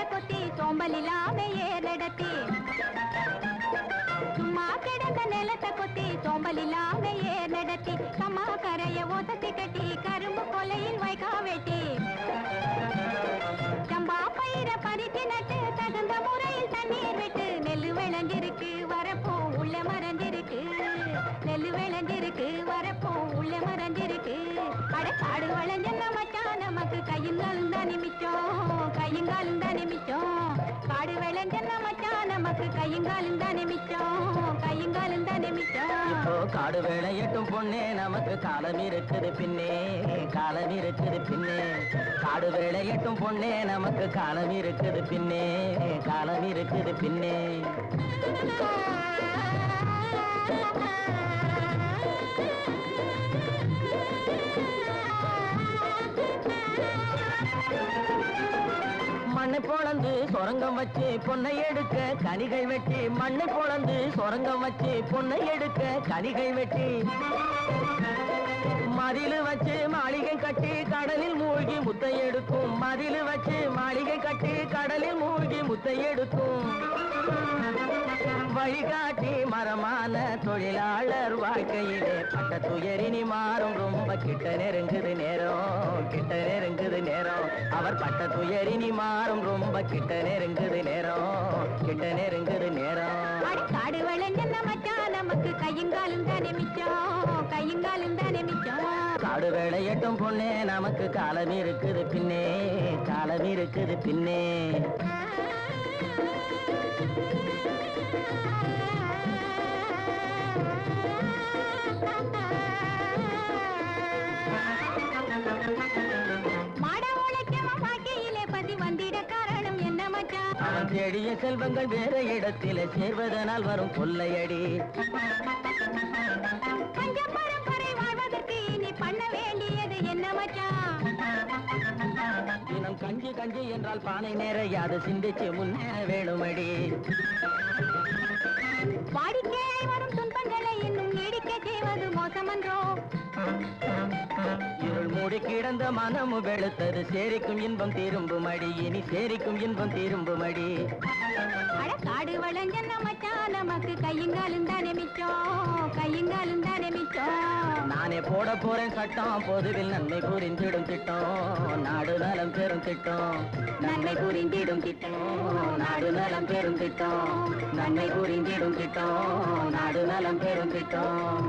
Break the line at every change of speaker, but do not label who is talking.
நிலத்தை கொத்தி சோம்பல் இல்லாம ஏறடத்தி சும்மா கிடந்த நிலத்தை கொத்தி சோம்பல் இல்லாம ஏறடத்தி கம்மா கரைய ஓசத்தி கட்டி கரும்பு கொலையில் வைக்கா வெட்டி சம்பா பயிர பறித்து நட்டு தகுந்த முறையில் தண்ணீர் விட்டு நெல்லு விளைஞ்சிருக்கு வரப்போ உள்ள மறைஞ்சிருக்கு நெல்லு விளைஞ்சிருக்கு வரப்போ உள்ள மறைஞ்சிருக்கு அட காடு வளைஞ்ச மச்சான் நமக்கு கையுங்காலும் தான் நிமிச்சோம் கையுங்காலும் தான் நிமிச்சோம் காடு விளைஞ்ச மச்சான் நமக்கு கையுங்காலும் தான் நிமிச்சோம் கையுங்காலும் தான் நிமிச்சோம்
இப்போ காடு விளையட்டும் பொண்ணே நமக்கு காலம் இருக்குது பின்னே காலம் இருக்குது பின்னே காடு விளையட்டும் பொண்ணே நமக்கு காலம் இருக்குது பின்னே காலம் இருக்குது பின்னே மண்ணை பொளந்து சொரங்கம் வச்சு பொன்னை எடுக்க கனிகள் வெட்டி மண்ணை பொளந்து சொரங்கம் வச்சு பொன்னை எடுக்க கனிகள் வெட்டி மதிலு வச்சு மாளிகை கட்டி கடலில் மூழ்கி முத்தை எடுக்கும் மதிலு வச்சு மாளிகை கட்டி கடலில் மூழ்கி முத்தை எடுக்கும் வழிகாட்டி மரமான தொழிலாளர் வாழ்க்கையிலே பட்ட துயரினி மாறும் ரொம்ப கிட்ட நெருங்குது நேரம் கிட்ட நெருங்குது நேரம் அவர் பட்ட துயரினி மாறும் ரொம்ப கிட்ட நெருங்குது நேரம் கிட்ட நெருங்குது நேரம்
காடு விளைஞ்ச மச்சான் நமக்கு கையுங்காலும் தானே மிச்சம் கையுங்காலும் தானே மிச்சம்
காடு விளையட்டும் பொண்ணே நமக்கு காலம் இருக்குது பின்னே காலம் இருக்குது பின்னே அவன் தேடிய செல்வங்கள் வேற இடத்திலே சேர்வதனால் வரும் கொள்ளையடி
பஞ்ச பரம்பரை வாழ்வதற்கு இனி பண்ண வேண்டியது என்ன மச்சான்
தினம் கஞ்சி கஞ்சி என்றால் பானை நேரையாது சிந்திச்சு முன்னேற வேணுமடி
வாடிக்கையாய் வரும் துன்பங்களை இன்னும் நீடிக்க செய்வது மோசமன்றோ
இருள் மூடி கிடந்த மனமு வெளுத்தது சேரிக்கும் இன்பம் திரும்புமடி இனி சேரிக்கும் இன்பம் திரும்புமடி
அட காடு வளைஞ்ச மச்சான் நமக்கு கையுங்காலும் தானே மிச்சம் கையுங்காலும் தானே மிச்சம்
நானே போட போறேன் சட்டம் பொதுவில் நன்மை புரிந்திடும் திட்டம் நாடு நலம் பெறும் திட்டம் நன்மை புரிந்திடும் திட்டம் நாடு நலம் பெறும் திட்டம் நன்மை புரிந்திடும் திட்டம் நாடு நலம் பெறும் திட்டம்